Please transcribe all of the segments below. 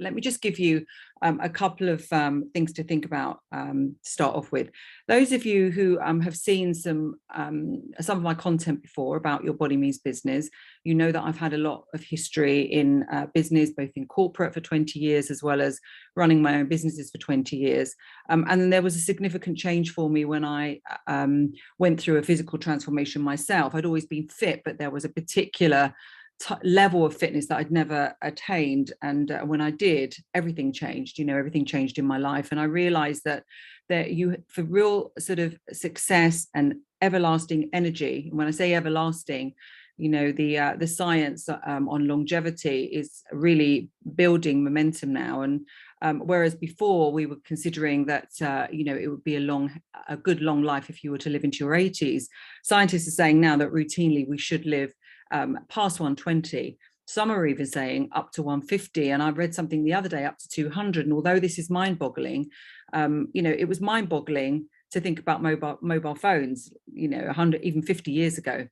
let me just give you a couple of things to think about to start off with. Those of you who have seen some of my content before about Your Body Means Business, you know that I've had a lot of history in business, both in corporate for 20 years, as well as running my own businesses for 20 years. And then there was a significant change for me when I went through a physical transformation myself. I'd always been fit, but there was a particular level of fitness that I'd never attained, and when I did, everything changed. Everything changed in my life, and I realized that for real sort of success and everlasting energy. When I say everlasting, the science on longevity is really building momentum now, and whereas before we were considering that it would be a good long life if you were to live into your 80s, scientists are saying now that routinely we should live past 120. Some are even saying up to 150, and I read something the other day up to 200. And although this is mind-boggling, it was mind-boggling to think about mobile phones 100, even 50 years ago.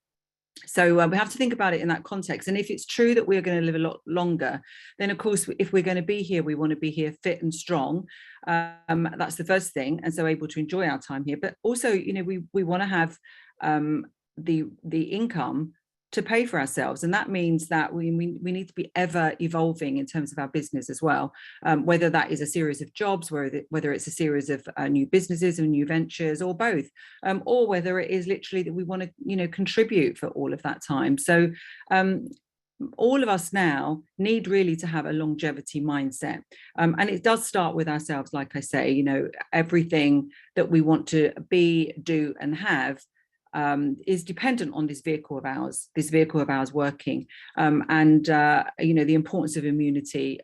So we have to think about it in that context. And if it's true that we're going to live a lot longer, then of course, if we're going to be here, we want to be here fit and strong. That's the first thing, and so able to enjoy our time here. But also, we want to have the income to pay for ourselves, and that means that we need to be ever evolving in terms of our business as well, whether that is a series of jobs, whether it's a series of new businesses and new ventures, or both, or whether it is literally that we want to contribute for all of that time. So all of us now need really to have a longevity mindset, and it does start with ourselves. Like I say, everything that we want to be, do and have is dependent on this vehicle of ours working, and the importance of immunity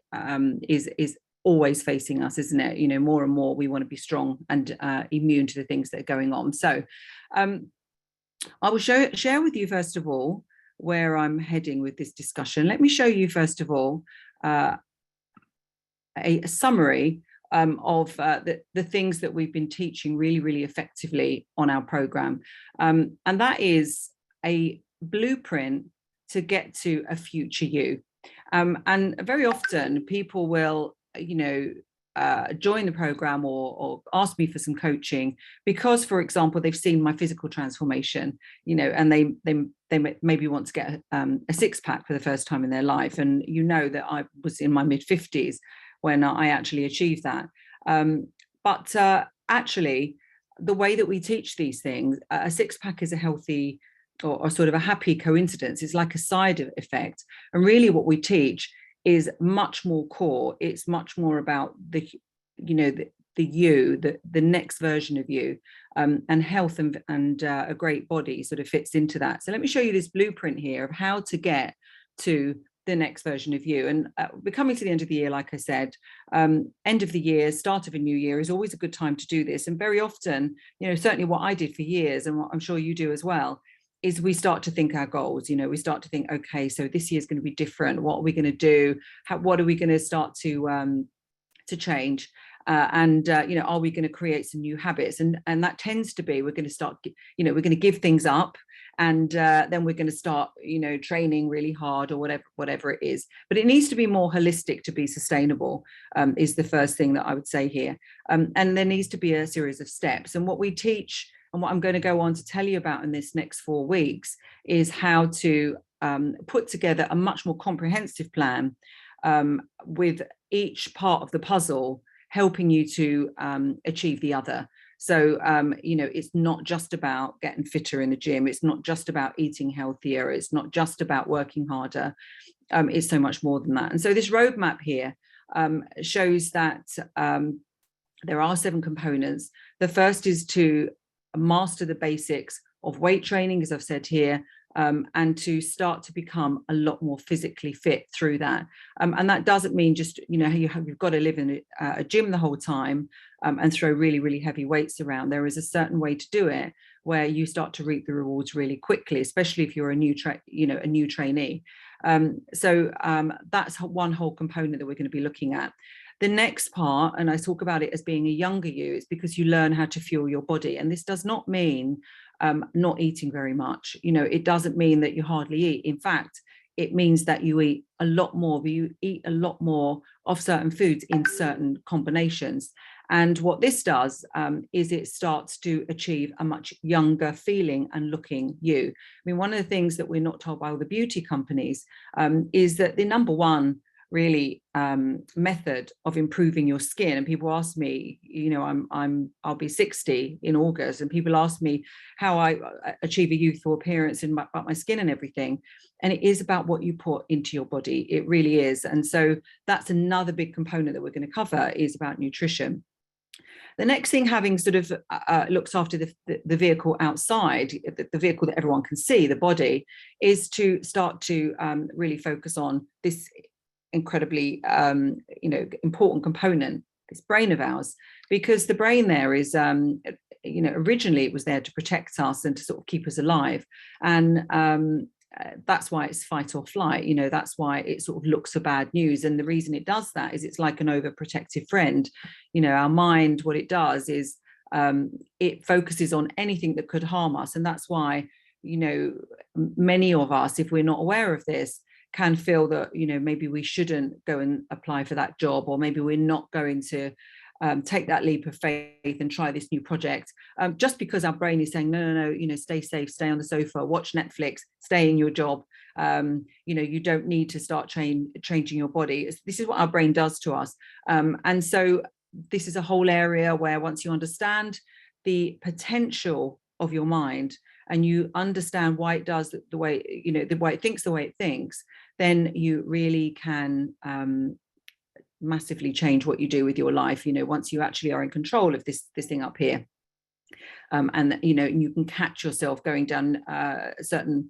is always facing us, isn't it? More and more we want to be strong and immune to the things that are going on. So I will share with you first of all where I'm heading with this discussion. Let me show you first of all a summary of the things that we've been teaching really, really effectively on our program. And that is a blueprint to get to a future you. And very often people will, join the program or ask me for some coaching because, for example, they've seen my physical transformation, and they maybe want to get a six-pack for the first time in their life. And that I was in my mid-50s when I actually achieved that. But actually, the way that we teach these things, a six-pack is a healthy or sort of a happy coincidence. It's like a side effect. And really what we teach is much more core. It's much more about the next version of you, and health and a great body sort of fits into that. So let me show you this blueprint here of how to get to the next version of you. And we're coming to the end of the year, like I said. End of the year, start of a new year is always a good time to do this. And very often, certainly what I did for years, and what I'm sure you do as well, is we start to think our goals. We start to think, okay, so this year is going to be different. What are we going to do? What are we going to start to change? Are we going to create some new habits? And that tends to be, we're going to start, we're going to give things up, and then we're going to start, training really hard or whatever it is. But it needs to be more holistic to be sustainable, is the first thing that I would say here. And there needs to be a series of steps. And what we teach, and what I'm going to go on to tell you about in this next 4 weeks, is how to put together a much more comprehensive plan, with each part of the puzzle helping you to achieve the other. So, it's not just about getting fitter in the gym. It's not just about eating healthier. It's not just about working harder. It's so much more than that. And so this roadmap here shows that there are 7 components. The first is to master the basics of weight training, as I've said here, and to start to become a lot more physically fit through that. And that doesn't mean just, you've got to live in a gym the whole time and throw really, really heavy weights around. There is a certain way to do it where you start to reap the rewards really quickly, especially if you're a new trainee. So that's one whole component that we're going to be looking at. The next part, and I talk about it as being a younger you, is because you learn how to fuel your body. And this does not mean not eating very much. It doesn't mean that you hardly eat. In fact, it means that you eat a lot more, but you eat a lot more of certain foods in certain combinations. And what this does is it starts to achieve a much younger feeling and looking you. I mean, one of the things that we're not told by all the beauty companies is that the number one really method of improving your skin, and people ask me, you know, I'll be 60 in August, and people ask me how I achieve a youthful appearance and about my skin and everything, and it is about what you put into your body. It really is. And so that's another big component that we're going to cover, is about nutrition. The next thing, having sort of looks after the vehicle outside, the vehicle that everyone can see, the body, is to start to really focus on this incredibly important component, this brain of ours, because the brain there is originally it was there to protect us and to sort of keep us alive, and that's why it's fight or flight. That's why it sort of looks for bad news, and the reason it does that is it's like an overprotective friend. Our mind, what it does is it focuses on anything that could harm us, and that's why many of us, if we're not aware of this, can feel that maybe we shouldn't go and apply for that job, or maybe we're not going to take that leap of faith and try this new project, just because our brain is saying no, stay safe, stay on the sofa, watch Netflix, stay in your job. You don't need to start changing your body. This is what our brain does to us, and so this is a whole area where, once you understand the potential of your mind and you understand why it does the way it thinks, then you really can massively change what you do with your life, once you actually are in control of this thing up here. And you can catch yourself going down certain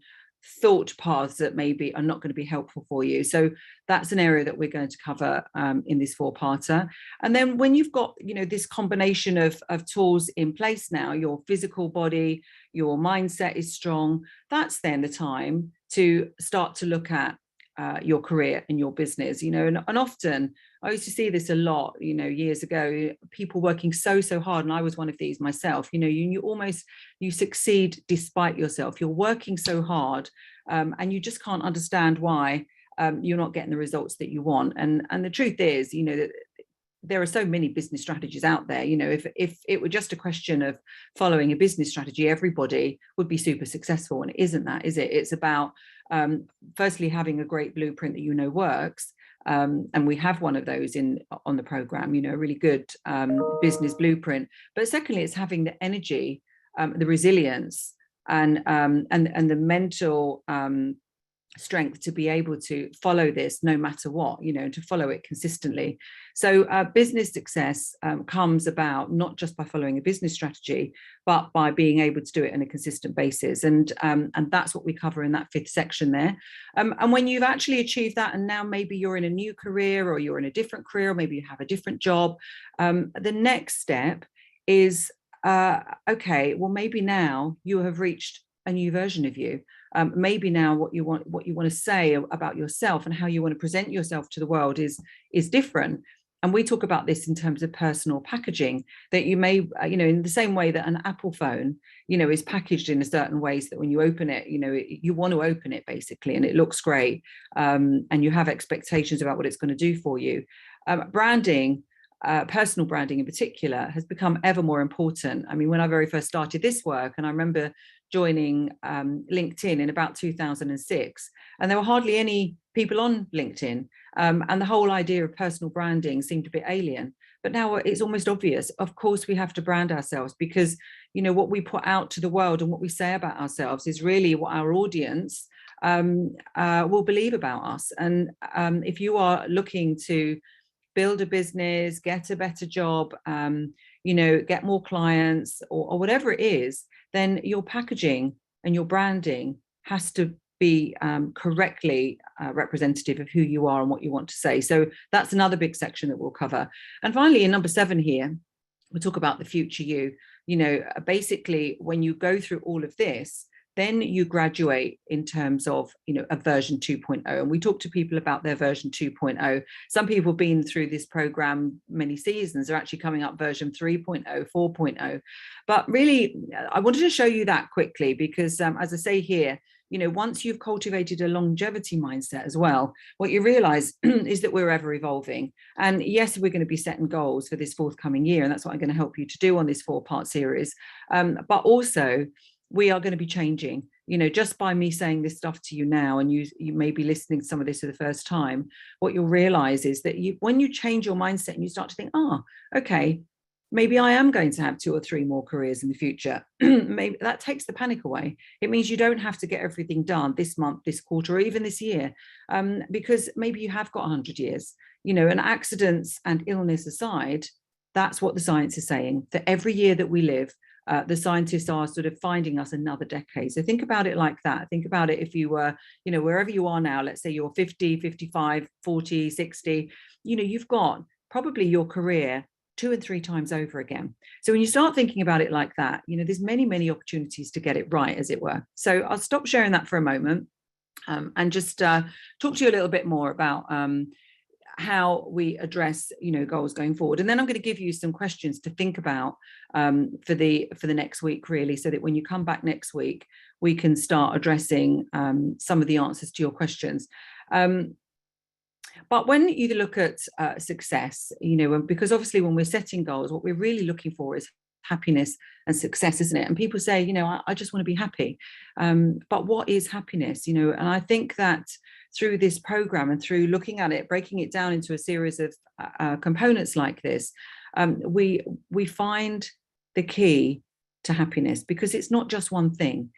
thought paths that maybe are not going to be helpful for you. So that's an area that we're going to cover in this 4-parter. And then when you've got this combination of tools in place now, your physical body, your mindset is strong, that's then the time to start to look at your career and your business. And often I used to see this a lot years ago, people working so hard, and I was one of these myself. You succeed despite yourself. You're working so hard, and you just can't understand why you're not getting the results that you want. And the truth is, that there are so many business strategies out there. If it were just a question of following a business strategy, everybody would be super successful. And it isn't that, is it? It's about firstly having a great blueprint that works. And we have one of those on the program, a really good business blueprint. But secondly, it's having the energy, the resilience, and the mental strength to be able to follow this no matter what, to follow it consistently. So business success comes about not just by following a business strategy, but by being able to do it on a consistent basis. And that's what we cover in that 5th section there. And when you've actually achieved that, and now maybe you're in a new career, or you're in a different career, or maybe you have a different job, the next step is, okay, well, maybe now you have reached a new version of you. Maybe now what you want to say about yourself and how you want to present yourself to the world is different. And we talk about this in terms of personal packaging, that you may, in the same way that an Apple phone, is packaged in a certain way, so that when you open it, you want to open it basically, and it looks great, and you have expectations about what it's going to do for you. Branding, personal branding in particular, has become ever more important. I mean, when I very first started this work, and I remember joining LinkedIn in about 2006, and there were hardly any people on LinkedIn, and the whole idea of personal branding seemed a bit alien. But now it's almost obvious. Of course, we have to brand ourselves, because what we put out to the world and what we say about ourselves is really what our audience will believe about us. And if you are looking to build a business, get a better job, get more clients, or whatever it is, then your packaging and your branding has to be correctly representative of who you are and what you want to say. So that's another big section that we'll cover. And finally, in number 7 here, we'll talk about the future you. Basically, when you go through all of this, then you graduate in terms of, a version 2.0. And we talk to people about their version 2.0. Some people have been through this program many seasons, are actually coming up version 3.0, 4.0. But really, I wanted to show you that quickly, because as I say here, once you've cultivated a longevity mindset as well, what you realize is that we're ever evolving. And yes, we're going to be setting goals for this forthcoming year, and that's what I'm going to help you to do on this 4-part series. But also, we are going to be changing. Just by me saying this stuff to you now, and you may be listening to some of this for the first time, what you'll realize is that when you change your mindset and you start to think, okay, maybe I am going to have 2 or 3 more careers in the future. Maybe that takes the panic away. It means you don't have to get everything done this month, this quarter, or even this year, because maybe you have got 100 years, and accidents and illness aside, that's what the science is saying, that every year that we live, the scientists are sort of finding us another decade. So think about it like that. Think about it if you were, wherever you are now, let's say you're 50, 55, 40, 60, you've got probably your career 2 and 3 times over again. So when you start thinking about it like that, there's many, many opportunities to get it right, as it were. So I'll stop sharing that for a moment, and just talk to you a little bit more about how we address goals going forward, and then I'm going to give you some questions to think about for the next week, really, so that when you come back next week we can start addressing some of the answers to your questions. But when you look at success, because obviously when we're setting goals, what we're really looking for is happiness and success, isn't it? And people say, I just want to be happy, but what is happiness? And I think that through this program and through looking at it, breaking it down into a series of components like this, we find the key to happiness, because it's not just one thing.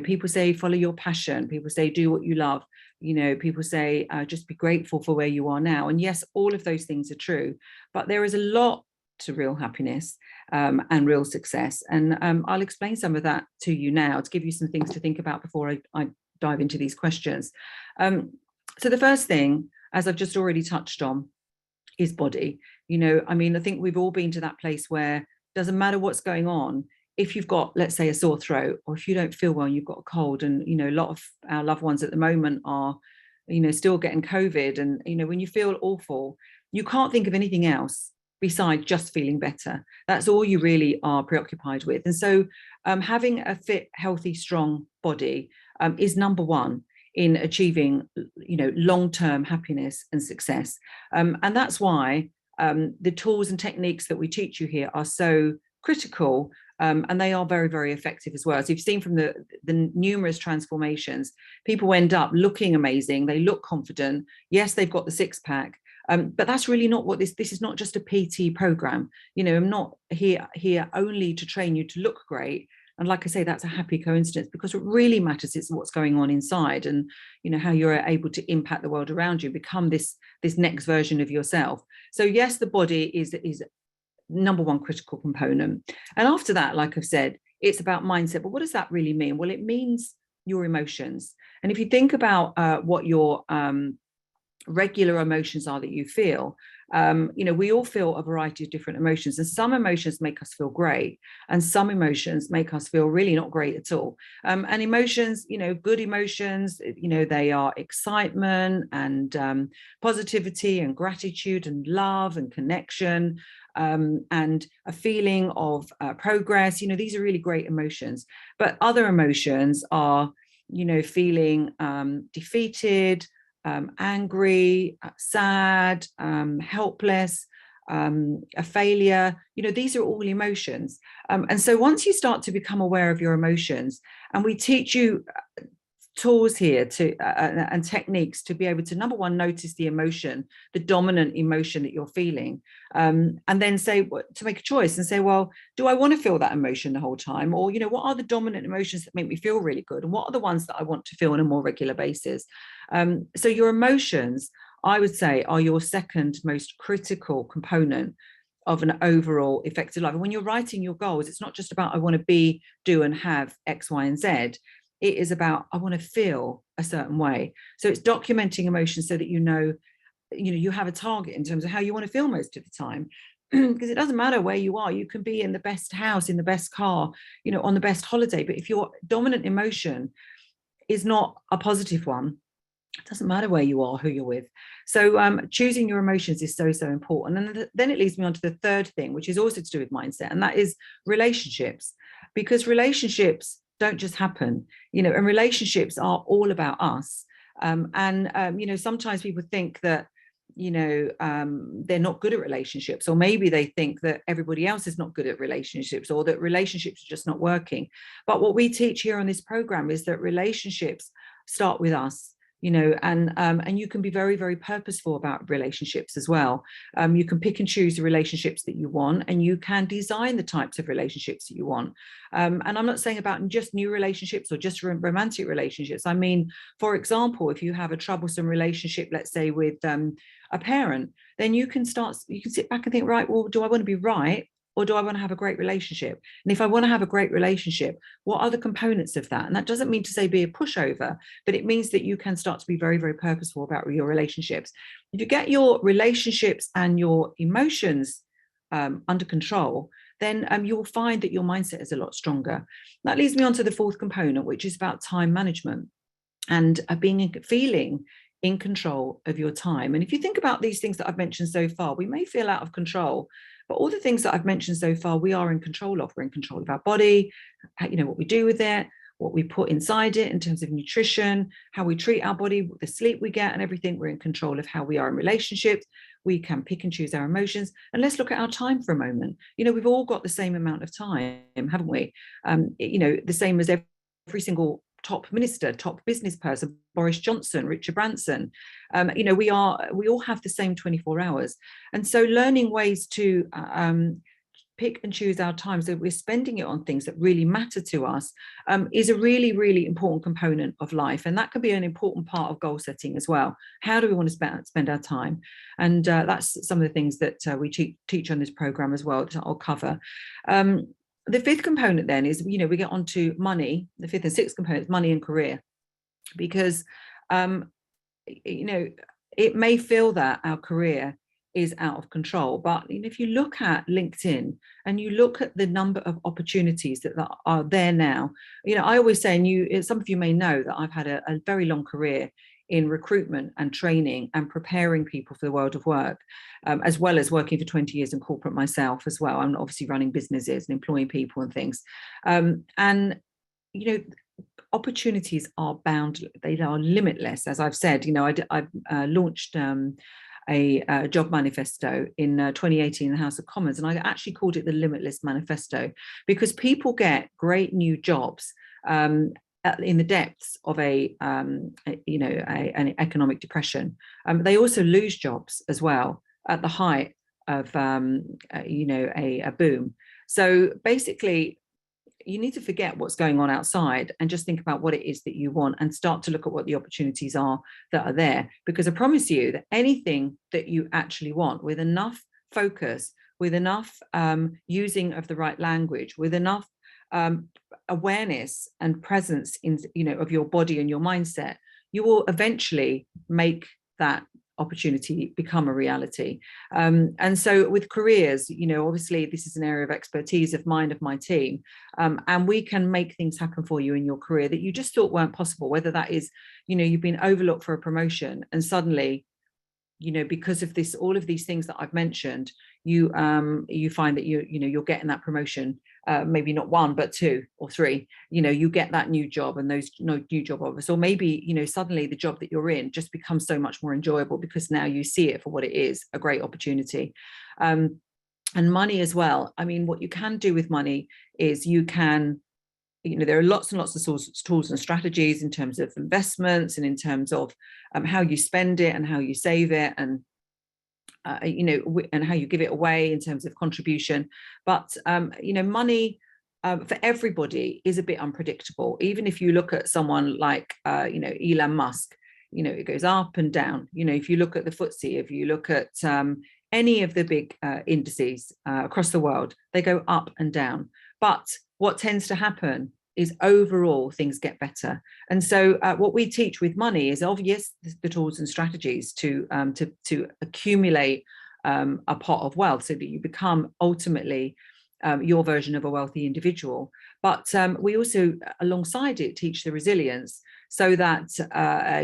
People say follow your passion, people say do what you love, people say just be grateful for where you are now. And yes, all of those things are true, but there is a lot to real happiness and real success, and I'll explain some of that to you now to give you some things to think about before I dive into these questions. So the first thing, as I've just already touched on, is body. I think we've all been to that place where it doesn't matter what's going on. If you've got, let's say, a sore throat, or if you don't feel well, you've got a cold, and a lot of our loved ones at the moment are still getting COVID, and when you feel awful, you can't think of anything else besides just feeling better. That's all you really are preoccupied with. And so having a fit, healthy, strong body is number one in achieving long-term happiness and success. And that's why the tools and techniques that we teach you here are so critical, and they are very, very effective as well. So you've seen from the numerous transformations, people end up looking amazing, they look confident. Yes, they've got the 6-pack, but that's really not what this is. Not just a PT program. I'm not here only to train you to look great. And like I say, that's a happy coincidence, because what really matters is what's going on inside, and how you're able to impact the world around you, become this next version of yourself. So yes, the body is number one critical component. And after that, like I've said, it's about mindset. But what does that really mean? Well, it means your emotions. And if you think about what your regular emotions are that you feel, we all feel a variety of different emotions, and some emotions make us feel great, and some emotions make us feel really not great at all. And emotions, good emotions, they are excitement and positivity and gratitude and love and connection, and a feeling of progress. These are really great emotions. But other emotions are, feeling defeated, angry, sad, helpless, a failure. These are all emotions. And so once you start to become aware of your emotions, and we teach you tools here to and techniques to be able to, number one, notice the emotion, the dominant emotion that you're feeling, and then to make a choice and say, well, do I want to feel that emotion the whole time? Or what are the dominant emotions that make me feel really good, and what are the ones that I want to feel on a more regular basis? So your emotions, I would say, are your second most critical component of an overall effective life. And when you're writing your goals, it's not just about I want to be, do, and have X, Y, and Z. It is about I want to feel a certain way. So it's documenting emotions so that you have a target in terms of how you want to feel most of the time. Because it doesn't matter where you are. You can be in the best house, in the best car, on the best holiday. But if your dominant emotion is not a positive one, it doesn't matter where you are, who you're with. So choosing your emotions is so, so important. And then it leads me on to the third thing, which is also to do with mindset, and that is relationships. Because relationships don't just happen, you know, and relationships are all about us. You know, sometimes people think that, you know, they're not good at relationships, or maybe they think that everybody else is not good at relationships, or that relationships are just not working. But what we teach here on this program is that relationships start with us, you know, and you can be very, very purposeful about relationships as well. You can pick and choose the relationships that you want, and you can design the types of relationships that you want. And I'm not saying about just new relationships or just romantic relationships. I mean, for example, if you have a troublesome relationship, let's say with a parent, then you can sit back and think, right, well, do I want to be right, or do I want to have a great relationship? And if I want to have a great relationship, what are the components of that? And that doesn't mean to say be a pushover, but it means that you can start to be very, very purposeful about your relationships. If you get your relationships and your emotions under control, then you'll find that your mindset is a lot stronger. That leads me on to the fourth component, which is about time management and feeling in control of your time. And if you think about these things that I've mentioned so far, we may feel out of control, but all the things that I've mentioned so far, we are in control of. We're in control of our body, you know, what we do with it, what we put inside it in terms of nutrition, how we treat our body, the sleep we get and everything. We're in control of how we are in relationships. We can pick and choose our emotions. And let's look at our time for a moment. You know, we've all got the same amount of time, haven't we? You know, the same as every single top minister, top business person, Boris Johnson, Richard Branson. You know, we all have the same 24 hours. And so learning ways to pick and choose our time so we're spending it on things that really matter to us is a really, really important component of life. And that can be an important part of goal setting as well. How do we want to spend our time? And that's some of the things that we teach on this program as well, that I'll cover. The fifth component then is, you know, we get onto money. The fifth and sixth components, money and career, because, you know, it may feel that our career is out of control, but you know, if you look at LinkedIn and you look at the number of opportunities that are there now, you know, I always say, and some of you may know that I've had a very long career in recruitment and training and preparing people for the world of work, as well as working for 20 years in corporate myself as well. I'm obviously running businesses and employing people and things. And, you know, opportunities are boundless, they are limitless. As I've said, you know, I've launched a job manifesto in 2018 in the House of Commons, and I actually called it the Limitless Manifesto, because people get great new jobs in the depths of an economic depression. They also lose jobs as well at the height of a boom. So basically, you need to forget what's going on outside and just think about what it is that you want, and start to look at what the opportunities are that are there. Because I promise you that anything that you actually want, with enough focus, with enough using of the right language, with enough awareness and presence in, you know, of your body and your mindset, you will eventually make that opportunity become a reality. And so with careers, you know, obviously this is an area of expertise of mine, of my team, and we can make things happen for you in your career that you just thought weren't possible. Whether that is, you know, you've been overlooked for a promotion, and suddenly, you know, because of this, all of these things that I've mentioned, you find that you're getting that promotion, maybe not one but two or three. You know, you get that new job, and those new job offers, or maybe, you know, suddenly the job that you're in just becomes so much more enjoyable because now you see it for what it is, a great opportunity. And money as well. I mean, what you can do with money is you can, you know, there are lots and lots of tools and strategies in terms of investments, and in terms of how you spend it and how you save it, and you know, and how you give it away in terms of contribution. But you know, money for everybody is a bit unpredictable. Even if you look at someone like you know, Elon Musk, you know, it goes up and down. You know, if you look at the FTSE, if you look at any of the big indices across the world, they go up and down. But what tends to happen is overall things get better. And so what we teach with money is, yes, the tools and strategies to accumulate a pot of wealth so that you become ultimately your version of a wealthy individual. But we also, alongside it, teach the resilience so that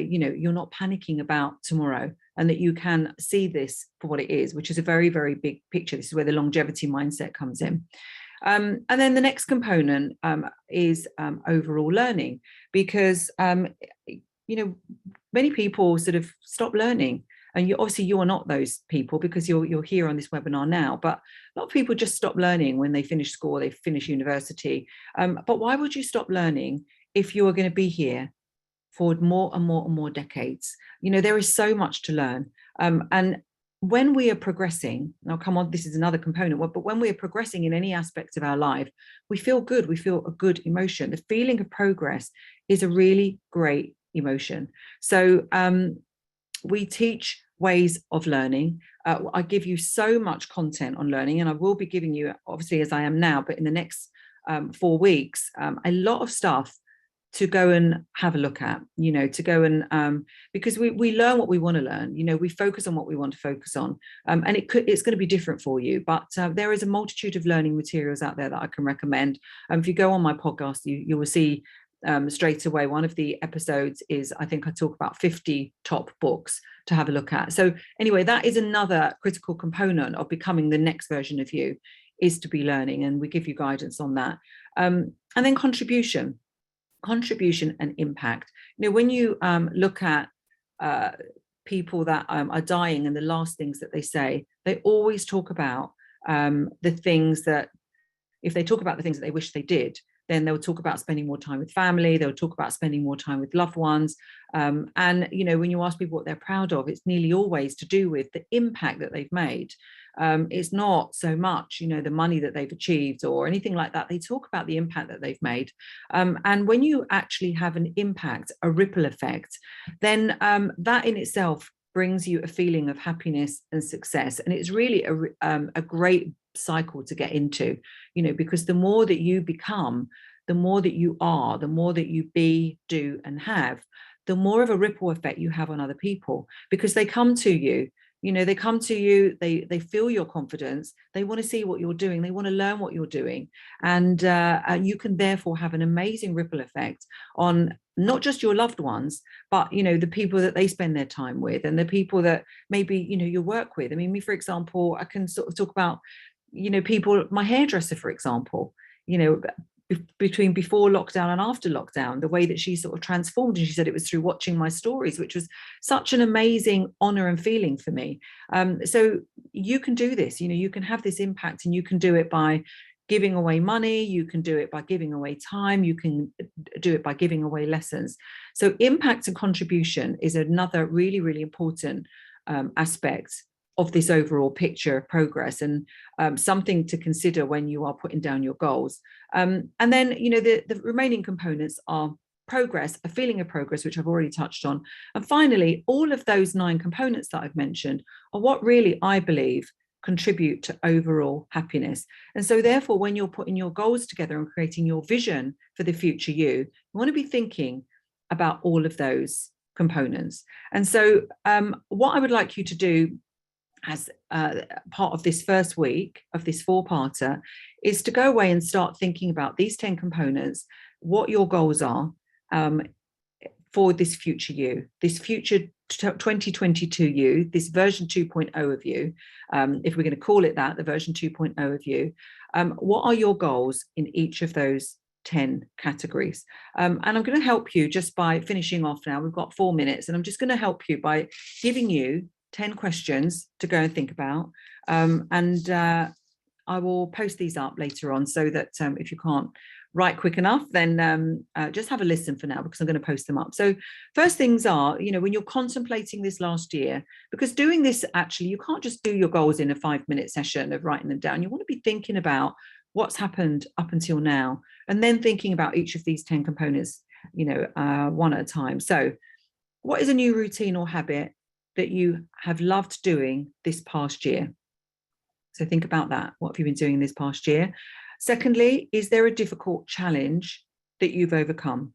you know, you're not panicking about tomorrow, and that you can see this for what it is, which is a very, very big picture. This is where the longevity mindset comes in. And then the next component is overall learning, because many people sort of stop learning. And obviously you are not those people, because you're here on this webinar now, but a lot of people just stop learning when they finish school, they finish university. But why would you stop learning if you are going to be here for more and more and more decades? There is so much to learn. And when we are progressing, now come on, this is another component, but when we are progressing in any aspect of our life, we feel good, we feel a good emotion. The feeling of progress is a really great emotion. So we teach ways of learning. I give you so much content on learning, and I will be giving you, obviously as I am now, but in the next 4 weeks, a lot of stuff to go and have a look at, to go and because we learn what we want to learn, we focus on what we want to focus on, and it's going to be different for you, but there is a multitude of learning materials out there that I can recommend. If you go on my podcast, you will see straight away, one of the episodes is, I think I talk about 50 top books to have a look at. So anyway, that is another critical component of becoming the next version of you, is to be learning, and we give you guidance on that. And then contribution and impact. When you look at people that are dying, and the last things that they say, they always talk about the things that, if they talk about the things that they wish they did, then they'll talk about spending more time with family, they'll talk about spending more time with loved ones. And, when you ask people what they're proud of, it's nearly always to do with the impact that they've made. It's not so much, the money that they've achieved or anything like that. They talk about the impact that they've made. And when you actually have an impact, a ripple effect, then that in itself brings you a feeling of happiness and success. And it's really a great cycle to get into, because the more that you become, the more that you are, the more that you be, do, and have, the more of a ripple effect you have on other people, because they come to you. They come to you, they feel your confidence, they want to see what you're doing, they want to learn what you're doing. And you can therefore have an amazing ripple effect on not just your loved ones, but, the people that they spend their time with, and the people that maybe, you work with. I mean, me, for example, I can sort of talk about, people, my hairdresser, for example, between before lockdown and after lockdown, the way that she sort of transformed. And she said it was through watching my stories, which was such an amazing honor and feeling for me. So you can do this, you can have this impact, and you can do it by giving away money, you can do it by giving away time, you can do it by giving away lessons. So impact and contribution is another really, really important aspect of this overall picture of progress, and something to consider when you are putting down your goals. And then, the remaining components are progress, a feeling of progress, which I've already touched on. And finally, all of those 9 components that I've mentioned are what really, I believe, contribute to overall happiness. And so therefore, when you're putting your goals together and creating your vision for the future you want to be thinking about all of those components. And so what I would like you to do as part of this first week of this 4-parter is to go away and start thinking about these 10 components, what your goals are for this future you, this future 2022 you, this version 2.0 of you, if we're going to call it that, the version 2.0 of you. What are your goals in each of those 10 categories? And I'm going to help you just by finishing off now. We've got 4 minutes, and I'm just going to help you by giving you 10 questions to go and think about. And I will post these up later on, so that if you can't write quick enough, then just have a listen for now, because I'm going to post them up. So first things are, when you're contemplating this last year, because doing this, actually, you can't just do your goals in a 5-minute session of writing them down. You want to be thinking about what's happened up until now, and then thinking about each of these 10 components, one at a time. So what is a new routine or habit that you have loved doing this past year? So think about that. What have you been doing this past year? Secondly, is there a difficult challenge that you've overcome?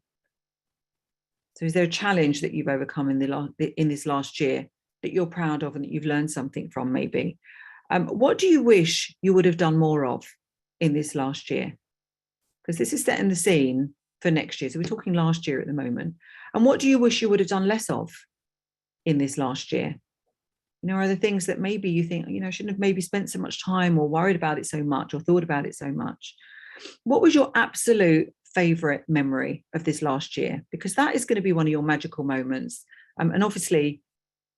So is there a challenge that you've overcome in this last year that you're proud of and that you've learned something from, maybe? What do you wish you would have done more of in this last year? Because this is setting the scene for next year. So we're talking last year at the moment. And what do you wish you would have done less of in this last year? Are the things that maybe you think, I shouldn't have maybe spent so much time or worried about it so much or thought about it so much. What was your absolute favorite memory of this last year? Because that is going to be one of your magical moments. And obviously,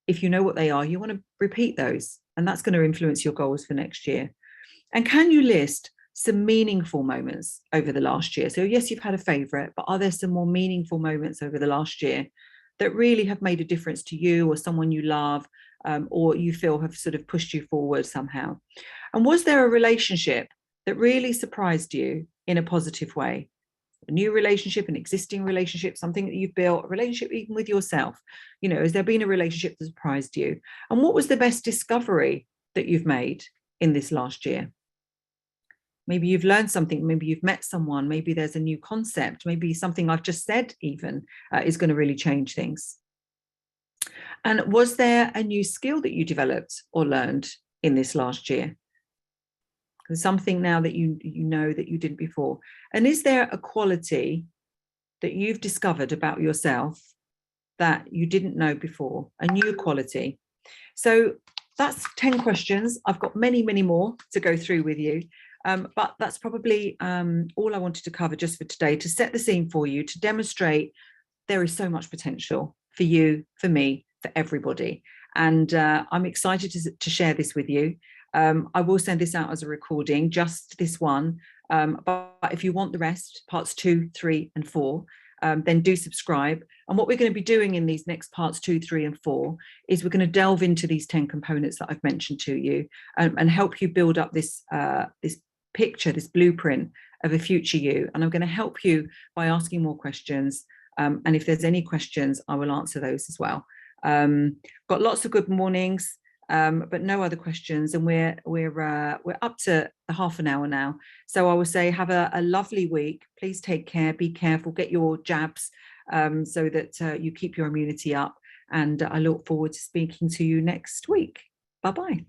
if you know what they are, you want to repeat those, and that's going to influence your goals for next year. And can you list some meaningful moments over the last year? So yes, you've had a favorite, but are there some more meaningful moments over the last year that really have made a difference to you or someone you love, or you feel have sort of pushed you forward somehow? And was there a relationship that really surprised you in a positive way? A new relationship, an existing relationship, something that you've built, a relationship even with yourself. Has there been a relationship that surprised you? And what was the best discovery that you've made in this last year? Maybe you've learned something, maybe you've met someone, maybe there's a new concept, maybe something I've just said even is going to really change things. And was there a new skill that you developed or learned in this last year? Something now that you know that you didn't before. And is there a quality that you've discovered about yourself that you didn't know before, a new quality? So that's 10 questions. I've got many, many more to go through with you. But that's probably all I wanted to cover just for today, to set the scene for you, to demonstrate there is so much potential for you, for me, for everybody. And I'm excited to share this with you. I will send this out as a recording, just this one. But if you want the rest, parts 2, 3, and 4, then do subscribe. And what we're going to be doing in these next parts 2, 3, and 4 is we're going to delve into these 10 components that I've mentioned to you, and help you build up this picture, this blueprint of a future you. And I'm going to help you by asking more questions. And if there's any questions, I will answer those as well. Got lots of good mornings, but no other questions, and we're up to the half an hour now. So I will say, have a lovely week. Please take care, be careful, get your jabs, so that you keep your immunity up. And I look forward to speaking to you next week. Bye-bye.